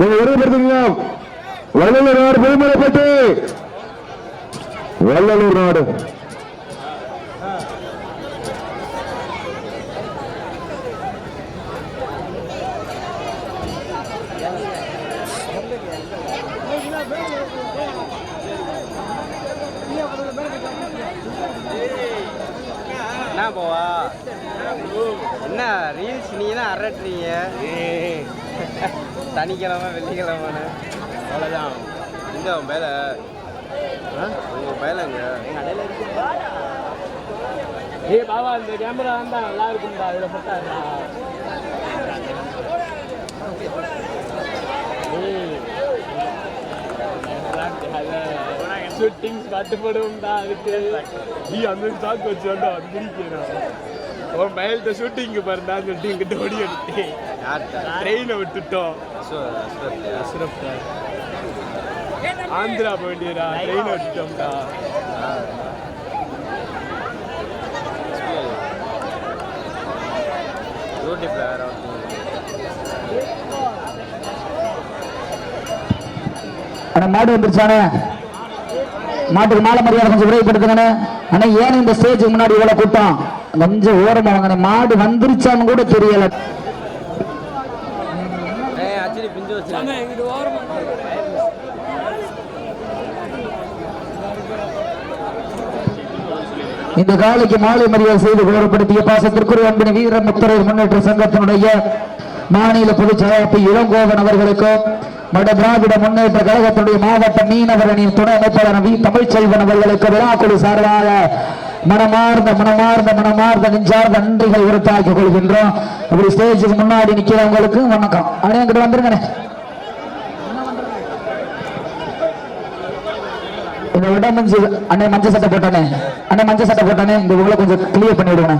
உறுதிப்படுத்துங்க. வள்ளலூர் நாடு புதுமலைப்பட்டு வள்ளலூர் நாடு என்ன போவா என்ன ரீல்ஸ் நீ தான் அரட்டுறீங்க சனிக்கிழமை வெள்ளிக்கிழமைன்னு அவ்வளோதான். இந்த உன் வேலை உங்கள் வேலைங்க ஏ பாபா இந்த கேமரா வந்தா நல்லா இருக்கும்டா. அதில் போட்டாருடா. ஷூட்டிங்ஸ் கட்டுப்படும்டா. அதுக்கு நீ அந்த ஸ்டாக் வச்சு வந்தா அது முடிக்கிறோம். ஒரு மயில்கிட்ட ஷூட்டிங்கு பாருந்தா சொல்லிட்டு இங்கிட்ட ஓடி எடுத்து ட்ரெயினை விட்டுட்டோம். ஆந்திரா போயிட்டா ட்ரெயினை விட்டுட்டோம்டா. மாடு வந்துருச்சானே, மாட்டுக்கு மாலை மரியாதை கொஞ்சம் விரைவுபடுத்துங்கண்ணே. ஆனா ஏன் இந்த ஸ்டேஜுக்கு முன்னாடி இவ்வளவு கூட்டம்? கொஞ்சம் ஓரமா வாங்க. மாடு வந்துருச்சான்னு கூட தெரியல. இந்த காலைக்கு மாலை மரியாதை செய்து கௌரவப்படுத்திய பாசத்திற்குரிய அன்பின் வீர முத்தரையர் முன்னேற்ற சங்கத்தினுடைய மாநில பொதுச் செயலாளர் இளங்கோவன் அவர்களுக்கும் மட திராவிட முன்னேற்ற கழகத்துடைய மாவட்ட மீனவர் அணியின் துணை அமைப்பாளர் வி தமிழ்ச்செல்வன் அவர்களுக்கு விழாக்குழு சார்பாக மனமார்ந்த நெஞ்சார்ந்த நன்றிகள் உறுத்தாக்கிக் கொள்கின்றோம். அப்படி ஸ்டேஜுக்கு முன்னாடி நிக்கிறவங்களுக்கு வணக்கம். அப்படியே என்கிட்ட வந்துருங்க. இந்த விட மஞ்சு அண்ணே மஞ்சள் சட்டை போட்டானே, அண்ணே மஞ்சள் சட்டை போட்டானே, இந்த உங்களை கொஞ்சம் கிளியர் பண்ணி விடுங்க.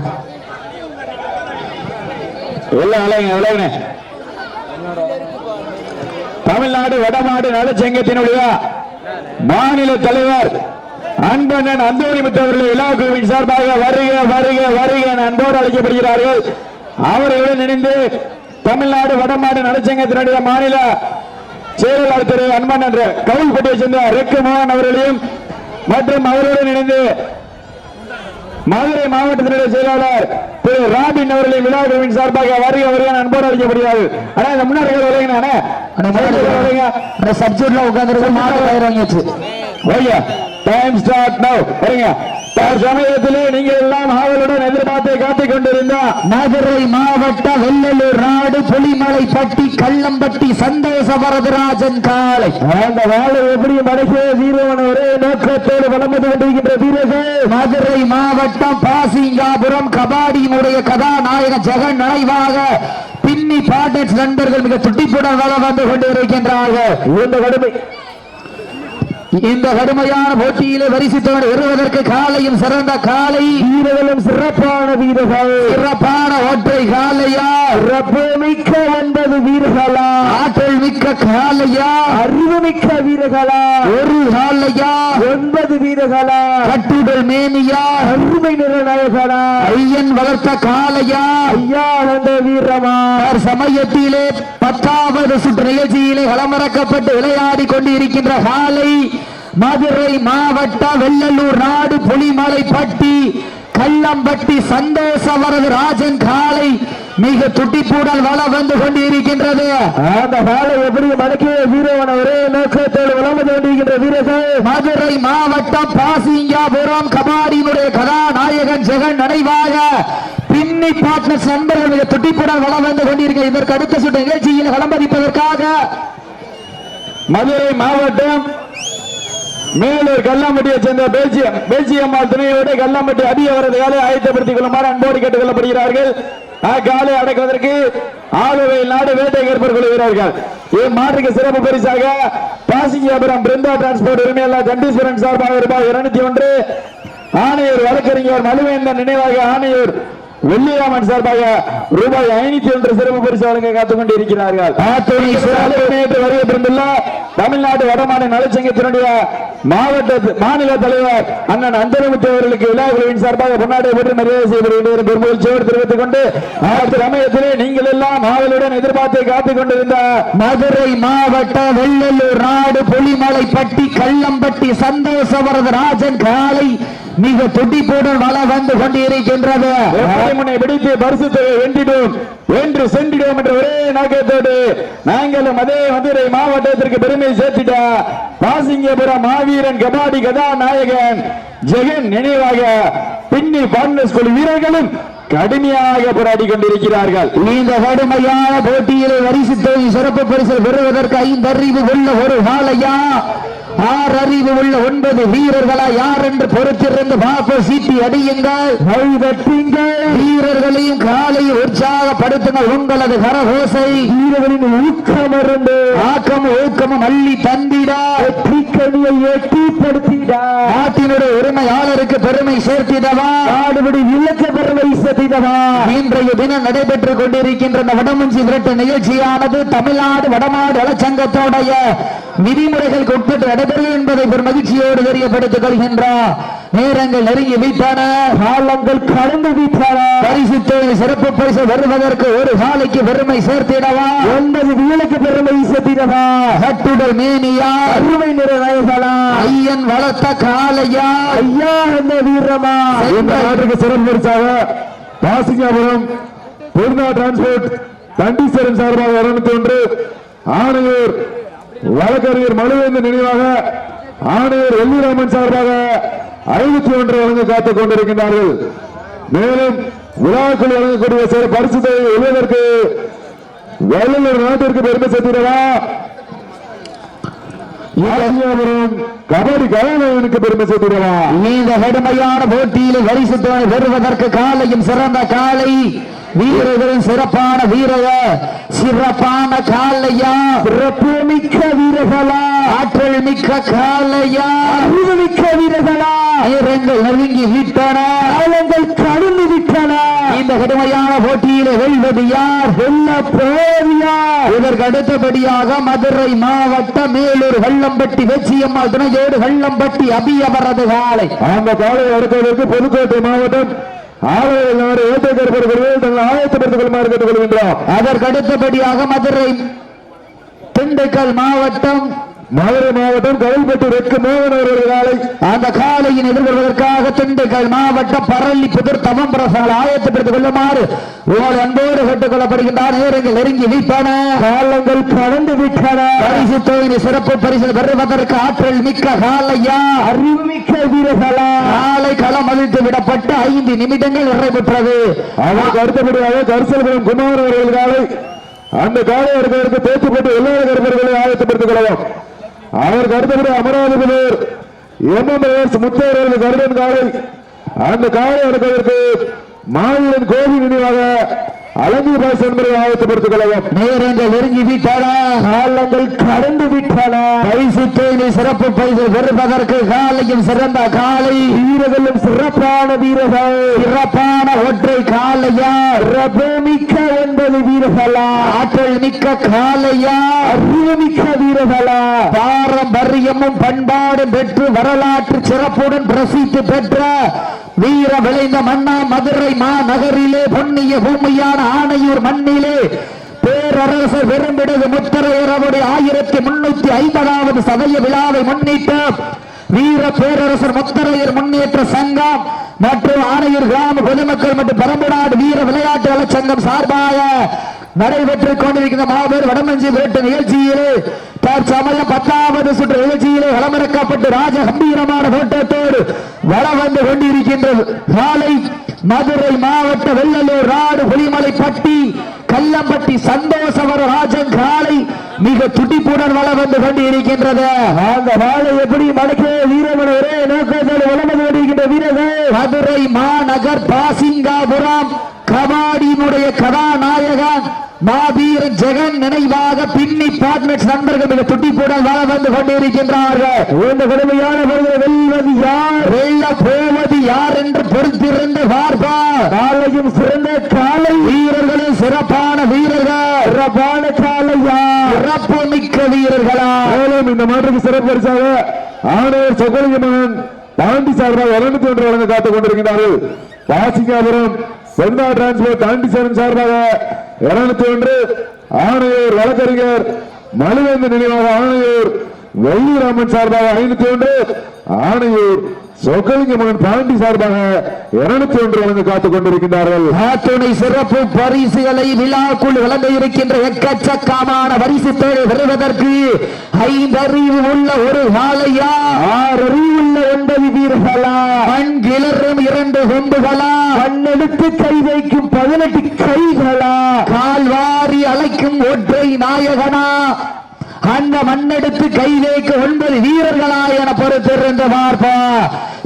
தமிழ்நாடு வடமாடு நலச்சங்கத்தினுடைய மாநில தலைவர் அன்பண்ணன் அந்தோணிமுத்து அவர்கள் விழா குழுவின் சார்பாக வருக வருக வருக என அன்போடு அழைக்கப்படுகிறார்கள். அவர்களுடன் இணைந்து தமிழ்நாடு வடமாடு நலச்சங்கத்தினுடைய மாநில செயலாளர் திரு அன்பண்ணன் கவுல்பட்டியை சேர்ந்த ரெக்கு மோகன் அவர்களையும் மற்றும் அவருடன் இணைந்து மதுரை மாவட்டத்தினுடைய செயலாளர் திரு ராபின் அவர்களின் விழா குழுவின் சார்பாக வருக வருக அன்போடு அழைக்கப்படுகிறார்கள். ஆனா இந்த முன்னாடி சப்ஜெக்ட்ல உட்கார்ந்து மாடு வாங்கியாச்சு. டைம் ஸ்டார்ட் நவ. வருங்க. சமயத்திலே நீங்கள் எல்லாம் ஆவலுடன் எதிர்பார்த்து காத்துக் கொண்டிருந்தார் மதுரை மாவட்ட வெள்ளலூர் நாடு புலிமலைப்பட்டி கள்ளம்பட்டி சந்தோஷ வரதராஜன் காலை. அந்த வாழை எப்படி மடக்கிய வீரவன் ஒரே நோக்கத்தோடு வளம் வந்து கொண்டிருக்கின்ற வீரர்கள் மதுரை மாவட்டம் பாசிங்காபுரம் கபாடியினுடைய கதாநாயக ஜெகன் நினைவாக பின்னி பாட்டர்ஸ் நண்பர்கள் மிக துட்டிப்புடன் வளம் வந்து கொண்டிருக்கின்றார்கள். இந்த கடுமையான போட்டியிலே வரிசைத்தோடு வருவதற்கு காலையும் சிறந்த காலை வீரர்களும் சிறப்பான வீரர்கள், சிறப்பான ஒற்றை காலையா, சிறப்பு மிக்க 9 வீரர்களா, ஆற்றல் மிக்க காலையா, அறிவு மிக்க வீரர்களா, ஒரு காலையா, 9 வீரர்களா, கட்டுடல் மேனியா, அருமை நிறநாயகனா, ஐயன் வளர்த்த காலையா, ஐயா வந்த வீரமா. சமயத்திலே 10வது சுற்று நிகழ்ச்சியிலே களமிறக்கப்பட்டு விளையாடி கொண்டிருக்கின்ற காலை மதுரை மாவட்ட வெள்ளலூர் நாடு புலிமலைப்பட்டி கள்ளம்பட்டி சந்தோஷ வரதராஜன் காலை மிக துட்டிப்புடன் வளம் வந்து கொண்டிருக்கின்றது. அந்த காலை எப்படி மடக்கிய வீரவன் ஒரே நோக்கத்தோடு வளம் வந்து கொண்டிருக்கின்ற வீரர்கள் மதுரை மாவட்டம் பாசிங்காபுரம் கபாடியினுடைய கதாநாயகன் ஜெகன் நினைவாக பின்னி பார்ட்னர்ஸ் நண்பர்கள் மிக துட்டிப்புடன் வளம் வந்து கொண்டிருக்க இதற்கு அடுத்த சுற்று நிகழ்ச்சியில் களம்பதிப்பதற்காக மதுரை மாவட்டம் மேலூர் கல்லாம்பட்டியை சேர்ந்த பேச்சியம்மாள் துணையோடு கல்லாம்பட்டி அதிக வரது காலை ஆயத்தப்படுத்திக் கொள்ளுமாறு அன்போடு கேட்டுக் கொள்ளப்படுகிறார்கள். காலை அடக்குவதற்கு ஆளுவையில் நாடு வேட்டை ஏற்படுத்திக் கொள்கிறார்கள். இம்மாற்றுக்கு சிறப்பு பரிசாக பாசிங்காபுரம் பிருந்தா டிரான்ஸ்போர்ட் உரிமையாளர் கண்டீஸ்வரன் சார்பாக ரூபாய் 201, ஆணையூர் வழக்கறிஞர் மலுவேந்தன் நினைவாக ஆணையூர் வெள்ளிராமன் சார்பாக ரூபாய் 501 சிறப்பு பரிசு வழங்க காத்துக் கொண்டிருக்கிறார்கள். வருகை தமிழ்நாடு வடமாநில நலச்சங்கத்தினுடைய மாநில தலைவர் அண்ணன் அந்தரமுத்து அவர்களுக்கு விழா குழுவின் சார்பாக பொன்னாடை போட்டு மரியாதை செய்யப்படுகின்ற பெருமகிழ்ச்சியோடு தெரிவித்துக் கொண்டு சமயத்திலே நீங்கள் எல்லாம் ஆவலுடன் எதிர்பார்த்து காத்துக் கொண்டிருந்த மதுரை மாவட்ட வெள்ளலூர் நாடு புலிமலைப்பட்டி கல்லம்பட்டி சந்தோஷவரது ராஜன் காலை மிக துடிப்புடன் வள வந்து கொண்டிருக்கின்றது. முனை பிடித்து பரிசுத்தை வென்றிடும் என்று சென்றிடும் என்ற ஒரே நோக்கத்தோடு நாங்களும் அதே மதுரை மாவட்டத்திற்கு பெருமை சேர்த்திட பாசிங்கபுரம் மாவீரன் கபாடி கதாநாயகன் ஜெகன் நினைவாக பின்னி பார்ட்னர்ஸ் குழு வீரர்களும் கடுமையாக போராடி கொண்டிருக்கிறார்கள். இந்த கடுமையான போட்டியிலே வரிசை சிறப்பு பரிசு பெறுவதற்கு 5 அறிவு உள்ள ஒரு காளையா 6 அறிவு உள்ள 9 வீரர்களா யார் என்று பொறுத்திருந்து பாப்ப சீட்டி அடியுங்கள், வீரர்களையும் காலையும் உற்சாகப்படுத்துங்கள். உங்களது கரகோசை வீரர்களின் ஊக்கமும் அள்ளி தந்திடா எட்டிப்படுத்திடா நாட்டினுடைய உரிமையாளருக்கு பெருமை சேர்த்திடவா நாடுபடி இலக்க பெருமை சேர்த்திடவா. இன்றைய தினம் நடைபெற்றுக் கொண்டிருக்கின்ற வடமஞ்சி விரட்டு நிகழ்ச்சியானது தமிழ்நாடு வடமாடு வளச்சங்கத்தோடைய விதிமுறைகளுக்கு உட்பட்டு நடைபெறும் என்பதை ஒரு மகிழ்ச்சியோடு தெரியப்படுத்திக் கொள்கின்றார். நேரங்கள் நெருங்கி விட்டன, காலங்கள் கடந்து விட்டன. பரிசு சிறப்பு பரிசு வருவதற்கு ஒரு காலைக்கு பெருமை சேர்த்திடவா 9 வீலுக்கு பெருமை சேர்த்திடவா கட்டுடல் மேனியா அருமை நிற வயசலா ஐயன் வளர்த்த காலையா ஐயா என்ற வீரமா. இந்த நாட்டுக்கு சிறப்பு பரிசாக பாசிங்காபுரம் பூர்ணா டிரான்ஸ்போர்ட் தண்டீஸ்வரன் சார்பாக 201, ஆணையூர் வழக்கறிஞர் மலுவேந்தன் நினைவாக ஆணையர் வெள்ளிராமன் சார்பாக 51 வழங்க காத்துக் கொண்டிருக்கின்றார்கள். மேலும் விழாக்கள் வழங்கக்கூடிய சில பரிசுத்தை எழுவதற்கு வெள்ளலூர் நாட்டிற்கு பெருமை சேர்த்திடவா கபடி கலைஞனுக்கு பெருமை சேர்த்திடவா. இந்த கடுமையான போட்டியில் பரிசு பெறுவதற்கு காலையும் சிறந்த காலை வீரர்களின் சிறப்பான வீரர் சிறப்பான காலையா சிறப்பு மிக்க வீரர்களா ஆற்றல் மிக்க காலையா அறிவு மிக்க வீரர்களா நேரங்கள் நெருங்கி விட்டன, காலங்கள் கடந்து விட்டன. இந்த கடுமையான போட்டியிலே வெல்வது யார் வெல்ல போவியா. இதற்கு அடுத்தபடியாக மதுரை மாவட்ட மேலூர் வெள்ளம்பட்டி வெச்சியம்மாள் துணையோடு வெள்ளம்பட்டி அபியவரது காலை. அந்த காலை அடுத்ததற்கு புதுக்கோட்டை மாவட்டம் தங்களை ஆயத்தப்படுத்திக் கொள்ளுமாறு கேட்டுக் கொள்கின்றோம். அதற்கு அடுத்தபடியாக மதுரை திண்டுக்கல் மாவட்டம் கல்பட்டு ரெக்கு மோகன் அவர்கள் காலை. அந்த காலையின் எதிர்கொள்வதற்காக திண்டுக்கல் மாவட்டம் பரளி புதர் தமம் பிரசங்களை ஆயத்தப்படுத்திக் கொள்ளுமாறு உங்கள் அன்போடு கேட்டுக் கொள்ளப்படுகின்றார். நேரங்கள் நெருங்கி விட்டன, காலங்கள் கடந்து விட்டன. பரிசு தொகையை சிறப்பு பரிசு பெறுவதற்கு ஆற்றல் மிக்க காலையா அறிவு மிக்க வீரர்களா காலை களம் அழித்து விடப்பட்டு 5 நிமிடங்கள் நிறைவுற்றது. அதற்கு அடுத்தபடியாக கரிசல்புரம் குமார் அவர்கள் காலை. அந்த காலை அடுத்தவருக்கு பேச்சுப்பட்டு எல்லா கருப்பர்களை ஆயத்தப்படுத்திக் கொள்ளலாம். அதற்கு அடுத்தபடி அமராவதி எம்எம்எஸ் முத்தையர்கள் கருடன் காலை. அந்த காலை அடுத்ததற்கு மாவீரன் கோவில் நினைவாக அலங்கி பாஸ் என்பதை ஆயத்தப்படுத்திக் கொள்ளலாம். நேரங்கள் நெருங்கி விட்டன, காலங்கள் கடந்து விட்டன. பரிசு தொகையை சிறப்பு பரிசு பெறுவதற்கு காலையும் சிறந்த காலை வீரர்களும் சிறப்பான வீரர்கள் சிறப்பான ஒற்றை காலையா சிறப்பு மிக்க 9 வீரர்களா ஆற்றல் மிக்க காலையா அறிவு மிக்க வீரர்களா பாரம்பரியமும் பண்பாடும் பெற்று வரலாற்று சிறப்புடன் பிரசித்தி பெற்ற வீர விளைந்த மன்னா மதுரை மாநகரிலே பொன்னிய பூமியான ஆணையூர் மண்ணிலே பேரரசர் பெரும்பிடகு முத்தரையரவுடைய 1350வது சதய விழாவை முன்னிட்டு வீர பேரரசர் முத்தரையர் முன்னேற்ற சங்கம் மற்றும் ஆணையூர் கிராம பொதுமக்கள் மற்றும் பரம்புநாடு வீர விளையாட்டு வளச்சங்கம் சார்பாக நடைபெற்றுக் கொண்டிருக்கிற மாபெரும் வடமஞ்சி விரட்டு நிகழ்ச்சியிலே தற்சமயம் 10வது சுற்று நிகழ்ச்சியிலே களமிறக்கப்பட்டு ராஜ கம்பீரமான தோட்டத்தோடு வளம் வந்து கொண்டிருக்கின்ற காலை மதுரை மாவட்ட வெள்ளலூர் நாடு புலிமலைப்பட்டி கல்லம்பட்டி சந்தோஷவர ராஜன் காலை மிக துடிப்புடன் வளம் வந்து கொண்டிருக்கின்றது. அந்த வாழை எப்படி மடக்க வீரமன ஒரே நோக்கத்தோடு வளம் வந்து கொண்டிருக்கின்ற வீரர்கள் மதுரை மாநகர் பாசிங்காபுரம் கபாடியினுடைய கதாநாயகன் மாவீரன் ஜெகன் நினைவாக பின்னி பார்ட்னர்ஸ் நண்பர்கள் மிக துடிப்புடன் வளம் வந்து கொண்டிருக்கின்றார்கள். இந்த கடுமையான வெல்வது யார் வெல்ல போவது யார் என்று பொறுத்திருந்த பார்ப்பார். காலையும் சிறந்த காலை வீரர்களும் சிறப்பான வீரர்கள் சிறப்பான காலையா சிறப்பு மிக்க வீரர்களா. மேலும் இந்த மாற்றுக்கு சிறப்பு பரிசாக ஆணையர் சொக்கலிங்கமகன் தாண்டி சார்பாக 201 வழங்க காத்துக் கொண்டிருக்கிறார்கள். வாசிக்காபுரம் செந்தா டிரான்ஸ்போர்ட் 97 சார்பாக 201. ஆணையர் வழக்கறிஞர் மலுவேந்தன் நினைவாக ஆணையூர் வெள்ளிராமன் சார்பாக 501. ஆணையூர் சொக்கலிங்கமகன் பாண்டி சார்பாக 201 வழங்க காத்துக் கொண்டிருக்கின்றார்கள். அத்துணை சிறப்பு பரிசுகளை விழாக்குள் வழங்க இருக்கின்ற எக்கச்சக்கமான பரிசு தேவை பெறுவதற்கு 5 அறிவு உள்ள ஒரு காளையா, 6 அறிவு உள்ள 9 வீரர்களா, மண் கிளறும் 2 கொம்புகளா, மண்ணெடுத்து கை வைக்கும் 18 கைகளா, கால்வாரி அழைக்கும் ஒற்றை நாயகனா, அந்த மண்ணெடுத்து கை வைக்க 9 வீரர்களா என பொறுத்திருந்து பார்ப்பா.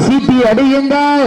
சீட்டி அடியுங்கள்,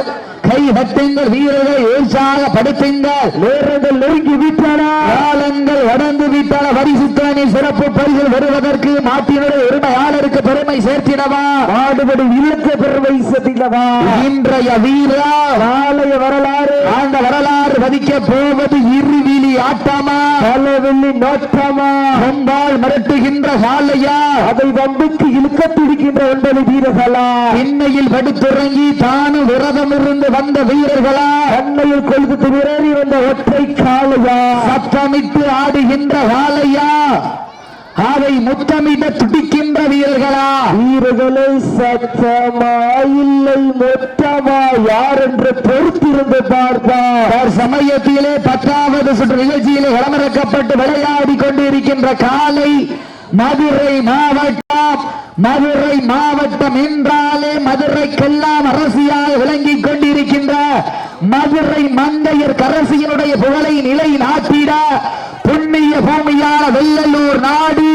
கை தட்டுங்கள், வீரர்கள் உற்சாகப்படுத்துங்கள். நேரங்கள் நெருங்கி விட்டன, காலங்கள் கடந்து விட்டன. பரிசுத்தானி சிறப்பு பரிசு வருவதற்கு மாட்டினுடைய உரிமையாளருக்கு பெருமை சேர்த்திடவா, மாடுபடி இல்லத்து பெருமை சேர்த்திடவா. இன்றைய வீரா நாளைய வரலாறு, அந்த வரலாறு பதிக்க போவது இருவிழி ஆட்டமா, பலவெள்ளி நோட்டமா, கொம்பால் மிரட்டுகின்ற காளையா, அதை வம்புக்கு இழுக்க துடிக்கின்ற 9 வீரர்களா, இன்னையில் படுத்துறங்கி தானும் விரதம் இருந்து வந்த வீரர்களா, அன்னையில் கொழுத்து விரறி வந்த ஒற்றை காளையா, சத்தமிட்டு ஆடுகின்ற காளையா, அதை முத்தமிட துடிக்கின்ற வீரர்களா, வீரர்களை சத்தமா இல்லை மொத்தமா யார் என்று பொறுத்திருந்து பார்ப்பார். சமயத்திலே 10வது சுற்று நிகழ்ச்சியிலே களமிறக்கப்பட்டு விளையாடி கொண்டிருக்கின்ற காளை மதுரை மாவட்டம். மதுரை மாவட்டம் என்றாலே மதுரைக்கெல்லாம் அரசியாக விளங்கிக் கொண்டிருக்கின்ற மதுரை மங்கையர் கரசியினுடைய புகழை நிலை நாட்டிட புண்ணிய பூமியான வெள்ளலூர் நாடு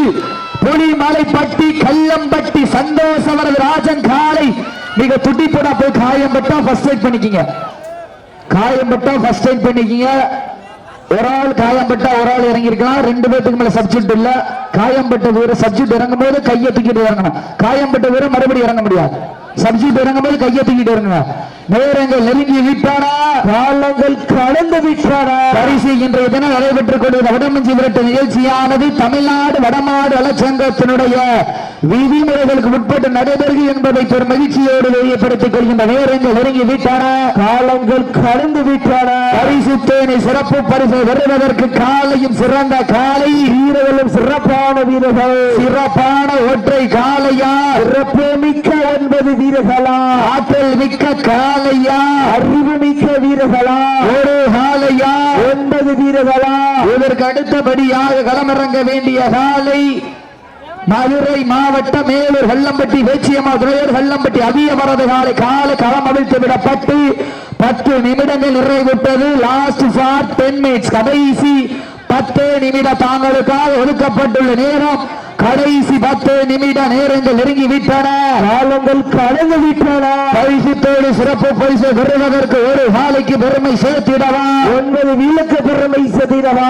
புலிமலைப்பட்டி கல்லம்பட்டி சந்தோஷவரது ராஜன் காலை மிக துடிப்புடா போய் காயம்பட்டா ஃபர்ஸ்ட் எய்ட் பண்ணிக்கிங்க. காயம்பட்டா ஃபர்ஸ்ட் எய்ட் பண்ணிக்கிங்க. ஒரு ஆள் காயம்பட்டா ஒரு ஆள் இறங்கி இருக்கலாம். 2 பேருக்கு மேல சப்ஜெக்ட் இல்ல. காயம்பட்ட வீரர் சப்ஜெக்ட் இறங்கும் போது கையை தூக்கிட்டு இறங்கணும். காயம்பட்ட வீரர் மறுபடியும் இறங்க முடியாது. சப்ஜெக்ட் இறங்கும் போது கையை தூக்கிட்டு இறங்குங்க. நேரங்கள் நெருங்கி விட்டானா, காலங்கள் கடந்து விட்டானா. பரிசு இன்றைய தினம் நடைபெற்றுக் கொண்டிருந்த வடமஞ்சி விரட்டு நிகழ்ச்சியானது தமிழ்நாடு வடமாடு வளச்சங்கத்தினுடைய விதிமுறைகளுக்கு உட்பட்டு நடைபெறுகிறது என்பதை பெரும் மகிழ்ச்சியோடு வெளிப்படுத்திக் கொள்கின்ற நேரங்கள் நெருங்கி விட்டான, காலங்கள் கடந்து விட்டான. பரிசு தேனை சிறப்பு பரிசு வருவதற்கு காலையும் சிறந்த காலை, வீரர்களும் சிறப்பான வீரர்கள், சிறப்பான ஒற்றை காலையா, சிறப்பு மிக்க 9 வீரர்களா, ஆற்றல் மிக்க காலையா, அறிவு மிக்க வீரர்களா, ஒரு காலையா, 9 வீரர்களா. இதற்கு அடுத்தபடியாக களமிறங்க வேண்டிய காலை மதுரை மாவட்டம் மேலூர் வெள்ளம்பட்டி வேச்சியம்மா துறையூர் வெள்ளம்பட்டி அதிகமரது காலை காலை களம் அவிழ்த்து விடப்பட்டு 10 நிமிடங்கள் நிறைவுற்றது. லாஸ்ட் ஃபார் 10 மினிட்ஸ், கடைசி 10 நிமிடம் தாங்களுக்காக ஒதுக்கப்பட்டுள்ள நேரம். கடைசி 10 நிமிட நேரங்கள் நெருங்கி விட்டன, காலங்கள் கடந்து விட்டன. பரிசுத்தோடு சிறப்பு பரிசு பெறுவதற்கு ஒரு காலைக்கு பெருமை சேர்த்திடவா, 9 வீலுக்கு பெருமை சேர்த்திடவா.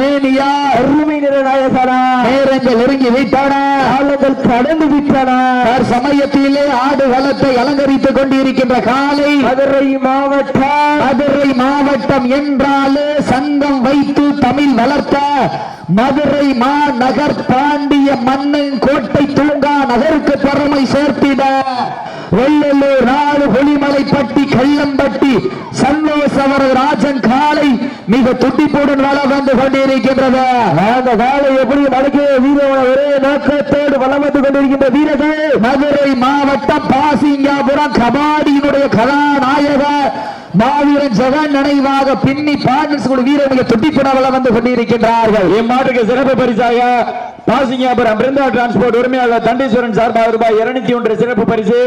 மேனியா அருமை நிறநாயகனா, நேரங்கள் நெருங்கி விட்டன, காலங்கள் கடந்து விட்டன. சமயத்திலே ஆடு வளத்தை அலங்கரித்துக் கொண்டிருக்கின்ற காலை மதுரை மாவட்டம். மதுரை மாவட்டம் என்றாலே சங்கம் வைத்து தமிழ் வளர்த்த மதுரை மாநகர் பாண்டிய மன்னன் கோட்டை தூங்கா நகருக்கு பெருமை சேர்த்திட வெள்ளலூர் நாடு புலிமலைப்பட்டி கல்லம்பட்டி சந்தோஷவர ராஜன் காலை மிக துடிப்புடன் வளம் வந்து கொண்டிருக்கின்றது. அந்த காலை எப்படி மடக்கிய வீரர் ஒரே நோக்கத்தோடு வளம் வந்து கொண்டிருக்கின்ற வீரர்கள் மதுரை மாவட்டம் பாசிங்காபுரம் கபாடியினுடைய கதாநாயகர் மாவீரன் ஜெகன் நினைவாக பின்னி பாண்டன்ஸ் வீரர் மிக துடிப்புடன் வளம் வந்து கொண்டிருக்கின்றார்கள். இம்மாட்டுக்கு சிறப்பு பரிசாக பாசிங்காபுரம் பிருந்தா டிரான்ஸ்போர்ட் உரிமையாளர் தண்டீஸ்வரன் சார்பாக ரூபாய் 201 சிறப்பு பரிசு.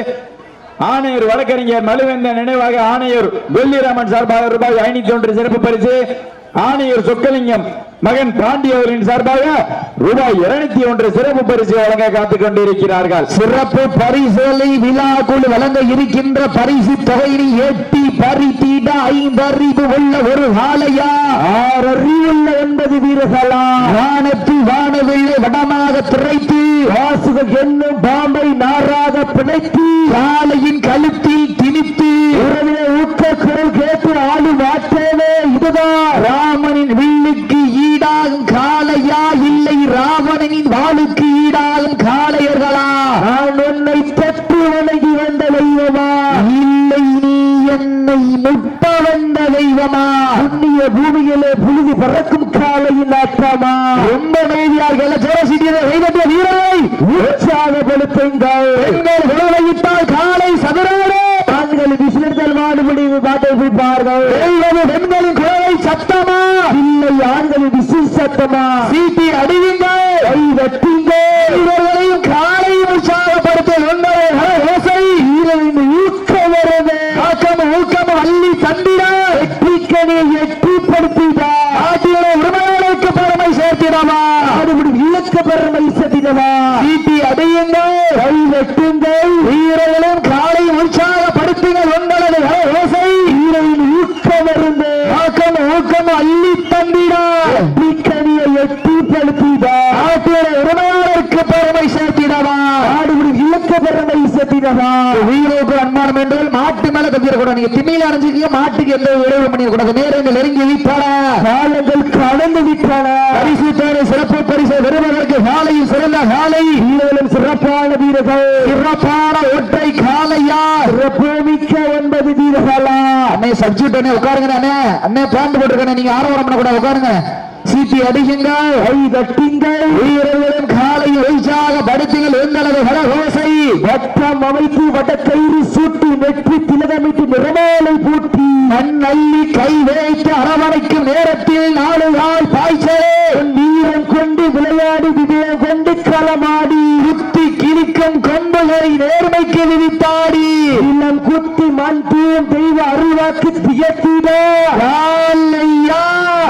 ஆணையர் வழக்கறிஞர் மலுவேந்தன் நினைவாக ஆணையர் வெள்ளிராமன் சார்பாக ரூபாய் 501 சிறப்பு பரிசு. ஆணையர் சொக்கலிங்கம் மகன் பாண்டியவரின் சார்பாக ரூபாய் 201 சிறப்பு பரிசு வழங்க காத்துக் கொண்டிருக்கிறார்கள். சிறப்பு பரிசுகளை விழாக்குள் வழங்க இருக்கின்ற பரிசு தொகையை எட்டி பறித்திட 5 அறிவு உள்ள ஒரு காளையா, 6 அறிவுள்ள 9 வீரர்களா, வானத்து வானவில்லை வடமாக திரைத்து வாசுக என்னும் பாம்பை நாராக பிணைத்து காளையின் கழுத்தில் திணித்து உறவினை ஊக்க குரல் கேட்டு ஆளும் ஆற்றவே இதுதான் ராமனின் வில்லுக்கு ஈடாகும் காளையா, இல்லை ராவணனின் வாளுக்கு ஈடாகும் காளையர்களா? நான் உன்னை புதிய பூமியிலே புழுதி பறக்கும் காலையின் ஆட்டமா ரொம்ப அமைதியார்கள் கைதட்டிய வீரரை உற்சாகப்படுத்துங்கள் பெண்கள் விளைவிட்டால் காலை சதுரோடு ஆண்கள் விசிலெடுத்தல் மாடுபடி பாட்டை பிடிப்பார்கள் பெண்களின் குரலை சத்தமா இல்லை ஆண்களின் விசில் சத்தமா சீட்டி அடியுங்கள் கை வெட்டுங்கள் இவர்களையும் காலை உற்சாகப்படுத்தல் ஓசை வீரரின் ஊக்கம் வருது ஊக்கம் அள்ளி தந்திட வெற்றிக்கணி எட்டிப்படுத்திடா ஆட்டியோட உரிமையாளருக்கு பெருமை சேர்த்திடவா ஆடுபடி இலக்க பெருமை சேர்த்திடவா சீட்டி அடியுங்கள் கை வெட்டுங்கள் வீரர்களும் காலை உற்சாகப்படுத்துங்கள் உங்களது ஓசை வீரரின் ஊக்கம் இருந்து ஊக்கம் அள்ளி தந்திட வெற்றிக்கணியை எட்டிப்படுத்திடா ஆட்டியோட உரிமையாளருக்கு பெருமை சேர்த்திடவா ஆடுபடி இலக்க பெருமை சேர்த்திடவா வீரருக்கு அன்பானம் என்றால் மாட்டு மேல தப்பிடக்கூடாது நீங்க திண்ணையில அரைஞ்சிக்க மாட்டுக்கு எந்த விளைவு பண்ணிடக்கூடாது நேரங்கள் நெருங்கி விட்டான காலங்கள் கடந்து விட்டான பரிசு தேவை சிறப்பு பரிசு வருவதற்கு காலையில் சிறந்த காலை வீரர்களும் சிறப்பான வீரர்கள் சிறப்பான ஒற்றை காலையா சிறப்பு மிக்க 9 வீரர்களா அண்ணே சப்ஜெக்ட் அண்ணே உட்காருங்க அண்ணே அண்ணே பிளான் போட்டுருக்கேன் நீங்க ஆரவாரம் பண்ணக்கூடாது உட்காருங்க சீட்டி அடியுங்கள் கை தட்டுங்கள் வீரர்களும் காலையில் உற்சாகப்படுத்துங்கள் எங்களது ஓசை வட்டம் அமைத்து வடக்கயிறு சூட்டி வெற்றி திலகமிட்டு நிறமேலை பூட்டி மண் அள்ளி கை வைத்து அரவணைக்கும் நேரத்தில் 4 நாள் பாய்ச்சலே வீரம் கொண்டு விளையாடி விஜயம் கொண்டு களமாடி குத்தி கிழிக்கும் கொம்புகளை நேர்மைக்கு விதித்தாடி இல்லம் குத்தி மண் தூம் தெய்வ அருள்வாக்கு தியத்திட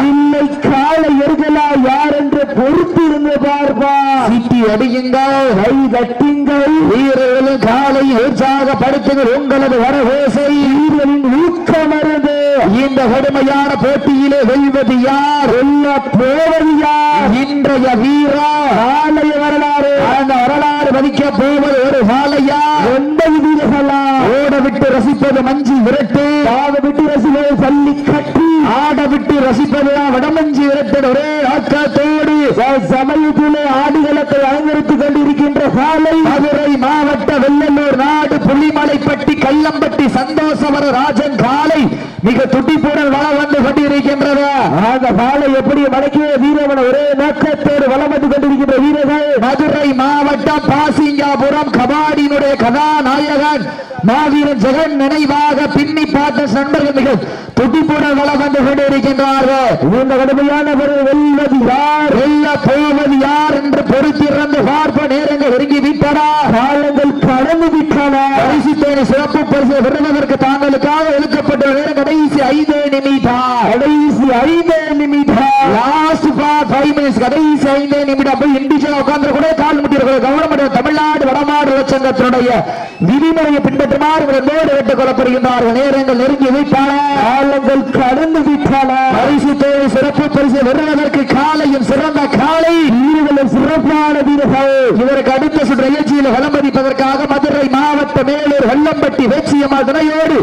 இல்லை காலை எருகலா யார் என்று பொறுத்திருந்து பார்ப்பா சீட்டி அடியுங்கள் கை தட்டுங்கள் வீரர்களும் காலை உற்சாகப்படுத்துங்கள் உங்களது வரவோசை வீரர்களின் ஊக்கம் அருந்து இந்த கடுமையான போட்டியிலே வெல்வது யார் வெல்ல போவது யார் இன்றைய வீரா காலைய வரலாறு அந்த வரலாறு மதிக்க போவது ஒரு காலையா 9 வீரர்களா ஓட விட்டு ரசிப்பது மஞ்சி விரட்டு ஆட விட்டு ரசிப்பது சல்லி கட்டி ஆட விட்டு ரசிப்பது வடமஞ்சி விரட்டு ஒரே ஆக்கத்தோடு சமயத்திலே ஆடுகளத்தை அலங்கரித்துக் கொண்டிருக்கின்ற காலை மதுரை மாவட்ட வெள்ளலூர் நாடு புள்ளிமலைப்பட்டி கல்லம்பட்டி சந்தோஷவர ராஜன் காலை மிக துடிப்புடன் வளம் வந்து கொண்டிருக்கின்றது அந்த காலை எப்படி வடக்கே வீரவன ஒரே நோக்கத்தோடு வளம் வந்து கொண்டிருக்கின்ற வீரர்கள் மதுரை மாவட்டம் பாசிங்காபுரம் கபாடியினுடைய கதாநாயகன் மாவீரன் ஜெகன் நினைவாக பின்னி பார்த்த நண்பர்கள் மிக துடிப்புடன் வளம் வந்து கொண்டிருக்கின்றார்கள் இந்த கடுமையான வெல்வது யார் வெல்ல போவது யார் என்று பொறுத்திருந்து பார்ப்ப நேரங்கள் நெருங்கி விட்டனா காலங்கள் கடந்து விட்டன பரிசு தேவை சிறப்பு பரிசு பெறுவதற்கு தாங்களுக்காக எழுக்கப்பட்ட நேரம் கடைசி 5 நிமிடம் லாஸ்ட் 5 மினிட்ஸ் கடைசி 5 நிமிடம் போய் இண்டிவிஜுவல் உட்கார்ந்து கூட கால் முட்டியிருக்கிற கவர்மெண்ட் தமிழ்நாடு வடமாடு சங்கத்தினுடைய விதிமுறையை பின்பற்றுமாறு கேட்டுக் கொள்ளப்படுகின்றார்கள் நேரங்கள் நெருங்கி விட்டன காலங்கள் கடந்து விட்டன பரிசு தேவை சிறப்பு பரிசு வருவதற்கு காலையும் சிறந்த காலை வீரர்களும் சிறப்பான வீரர்கள் இதற்கு அடுத்த சுற்று நிகழ்ச்சியில் வளமதிப்பதற்காக மதுரை மாவட்ட மேலூர் வெள்ளம்பட்டி வேச்சியம்மாள் துணையோடு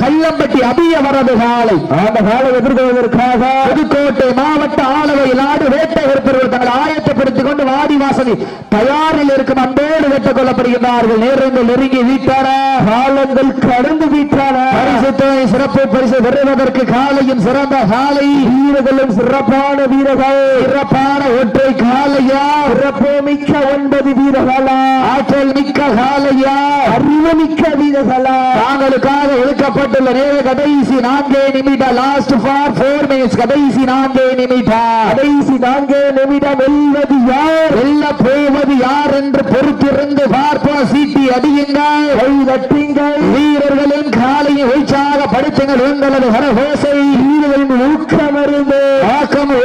கல்லம்பட்டி அபிய வரது காலை அந்த காலை எதிர்கொள்வதற்காக புதுக்கோட்டை மாவட்ட ஆளவை நாடு வேட்டை விற்பவர்கள் தங்களை ஆயத்தப்படுத்திக் கொண்டு வாடிவாசலி தயாரில் இருக்கும் அன்போடு வெட்டுக் கொள்ளப்படுகின்றார்கள் நேரங்கள் நெருங்கி வீட்டான காலங்கள் கடந்து வீட்டான பரிசு தொகை சிறப்பு பரிசு பெறுவதற்கு காலையும் சிறந்த காலை வீரர்களும் சிறப்பான வீரர்கள் சிறப்பான ஒற்றை காலையா சிறப்பு மிக்க 9 வீரர்களா ஆற்றல் மிக்க காலையா அறிவு மிக்க வீரர்களா தாங்களுக்காக ஒதுக்கப்பட்டுள்ள நேர கடைசி 4 நிமிடம் லாஸ்ட் ஃபார் 4 மினிட்ஸ் கடைசி 4 நிமிடம் வெல்வது யார் வெல்ல போவது யார் என்று பொறுத்திருந்து பார்ப்போம் சீட்டி அடியுங்கள் கை தட்டுங்கள் வீரர்களின் காலையை உற்சாகப்படுத்துங்கள் உங்களது வரவோசை வீரர்களின் ஊக்கம் இருந்து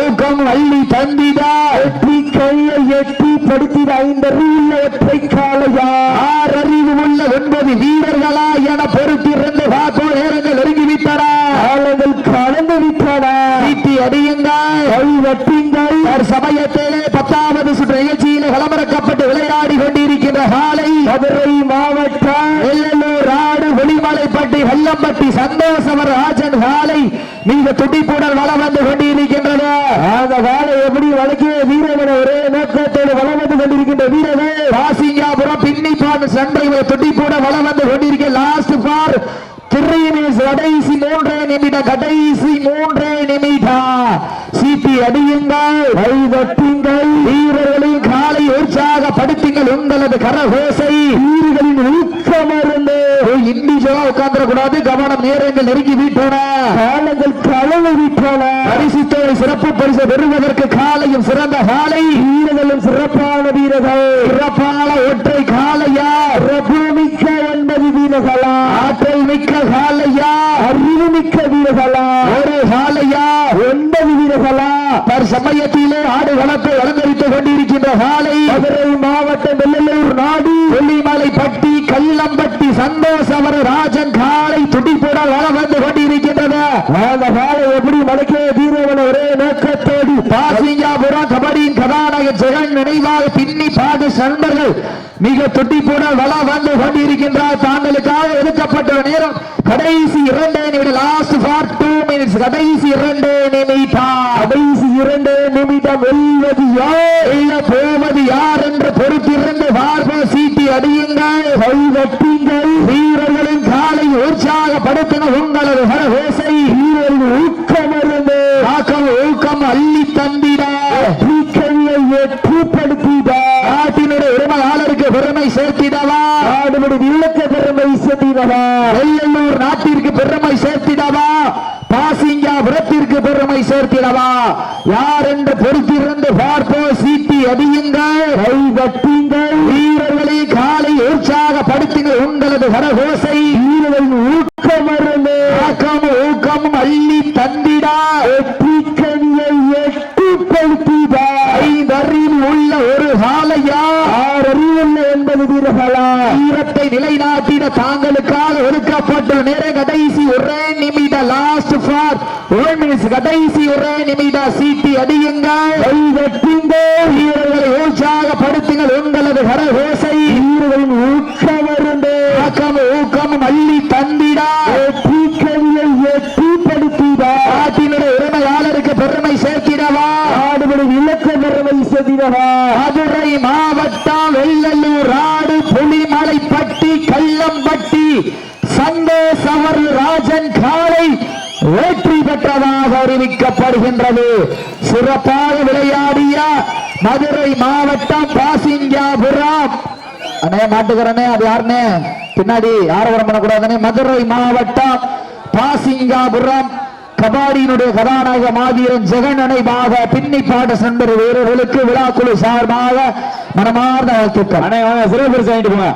ஊக்கம் அள்ளி தந்திடா வெற்றி கையை எட்டி படுத்திட 5 அறிவுள்ள ஒற்றை காலையா 6 அறிவு உள்ள 9 வீரர்களா என பொறுத்திருந்து பார்ப்போம் நேரங்கள் நெருங்கிவிட்டன காலங்கள் கலந்து விட்டன சீட்டி அடியுங்கள் கை தட்டுங்கள் சமயத்திலே 10வது சுற்று நிகழ்ச்சியில் களமிறக்கப்பட்டு விளையாடி கொண்டிருக்கின்ற காலை மதுரை மாவட்டம் வெள்ளலூர் நாடு புலிமலைப்பட்டி வெள்ளம்பட்டி சந்தோஷவர ராஜன் காலை மிக துடிப்புடன் வளம் வந்து கொண்டிருக்கின்றது அந்த காலை எப்படி வழக்கிய வீரர்கள் ஒரே நோக்கத்தோடு வளம் வந்து கொண்டிருக்கின்ற வீரர்கள் பாசிங்காபுரம் பின்னிப்பாடு சண்டை துடிப்புடன் வளம் வந்து கொண்டிருக்க லாஸ்ட் ஃபார் கடைசி 3 நிமிடம் சீட்டி அடியுங்கள், கைதட்டுங்கள், வீரர்களின் காலை உற்சாகப்படுத்துங்கள். உங்களது கரகோசை வீரர்களின் ஊக்கமருந்து இண்டிஜுவலா உட்கார்ந்துட கூடாது. கவனம், நேரங்கள் நெருங்கி விட்டன, காலங்கள் களவு விட்டன. பரிசுத்தோடு சிறப்பு பரிசு பெறுவதற்கு காலையும் சிறந்த காலை, வீரர்களும் சிறப்பான வீரர்கள். சிறப்பான ஒற்றை காலையா, மிக்க 9 வீரர்களா, ஆற்றல் மிக்க காலையா, அறிவு மிக்க வீரர்களா, ஒரு காலையா 9 வீரர்களா. தற்சமயத்திலே ஆடுகளத்தை அலங்கரித்துக் கொண்டிருக்கின்ற காலை மதுரை மாவட்டம் வெள்ளலூர் நாடு வெள்ளிமலைப்பட்டி கல்லம்பட்டி சந்தோஷவர ராஜன் காலை துடிப்புட வள வந்து கொண்டிருக்கின்றது. அந்த காலை எப்படி மலைக்கே தீரவன ஒரே நோக்கத்தோடு பாசிங்காபுரம் கபடியின் கதாநாயகன் ஜெகன் நினைவாக பின்னி பாடு நண்பர்கள் மிக துடிப்புட வள வந்து கொண்டிருக்கின்றார். தாங்களுக்காக ஒதுக்கப்பட்ட நேரம் கடைசி 2 நிமிடம், லாஸ்ட் ஃபார் 2 மினிட்ஸ். கடைசி 2 நிமிடம் வெல்வது யார், வெல்ல போவது யார் என்று பொறுத்திருந்து பார்ப்போம். சீட்டி அடியுங்கள், கைதட்டுங்கள், வீரர்களின் காலை உற்சாகப்படுத்தின உங்களது கரகோசை வீரர்கள் ஊக்கமருந்து ஊக்கம் அள்ளி தந்திட ஏற்றுப்படுத்திட நாட்டினுடைய உரிமையாளருக்கு பெருமை சேர்த்திடவா, நாடுபடி விளக்க பெருமை சேர்த்திடவா, வெள்ளலூர் நாட்டிற்கு பெருமை சேர்த்திடவா, பாசிங்காபுரத்திற்கு பெருமை சேர்த்திடவா, யார் என்று பொறுத்திருந்து பார்ப்போம். சீட்டி அடியுங்கள், கைதட்டுங்கள், வீரர்களை காலை உற்சாகப்படுத்துங்கள். உங்களது கரகோசை வீரர்களின் ஊக்கமருந்து ஊக்கமும் அள்ளி தந்திடா வெற்றிக்கனியை எட்டுப்படுத்திட. 5 அறிவு உள்ள ஒரு காலையா, 6 அறிவுள்ள 80 வீரர்களா, வீரத்தை நிலைநாட்டிட தாங்களுக்காக ஒதுக்கப்பட்ட நேரம் கடைசி 1 நிமிடம், லாஸ்ட் ஃபார் 1 மினிட்ஸ். கடைசி 1 நிமிடம். சீட்டி அடியுங்கள், கைதட்டுங்கள், வீரர்களை உற்சாகப்படுத்துங்கள். உங்களது கரகோசை வீரர்களின் ஊக்கமருந்து ஊக்கமும் அள்ளி தந்திடா வெற்றிக்கனியை எட்டுப்படுத்திட. நாட்டினுடைய உரிமையாளருக்கு பெருமை சேர்த்திடவா, நாடுபடி இலக்க பெருமை சேர்த்திடவா. மதுரை மாவட்டம் வெள்ளலூர் நாடு புலிமலைப்பட்டி கல்லம்பட்டி சந்தோஷவர் ராஜன் காலை வெற்றி பெற்றதாக அறிவிக்கப்படுகின்றது. சிறப்பாக விளையாடிய மதுரை மாவட்டம் பாசிங்காபுரம் அண்ணே மாட்டுக்கிறனே, அது யாருன்னே பின்னாடி ஆரவாரம் பண்ணக்கூடாதுன்னு. மதுரை மாவட்டம் பாசிங்காபுரம் கபாடியினுடைய கதாநாயக மாவீரன் ஜெகன் நினைவாக பின்னி பாட சண்டர் வீரர்களுக்கு விழாக்குழு சார்பாக மனமார்ந்த வாழ்த்துக்கள். அண்ணே வாங்க, சிறப்பு பரிசு வாங்கிட்டு போங்க.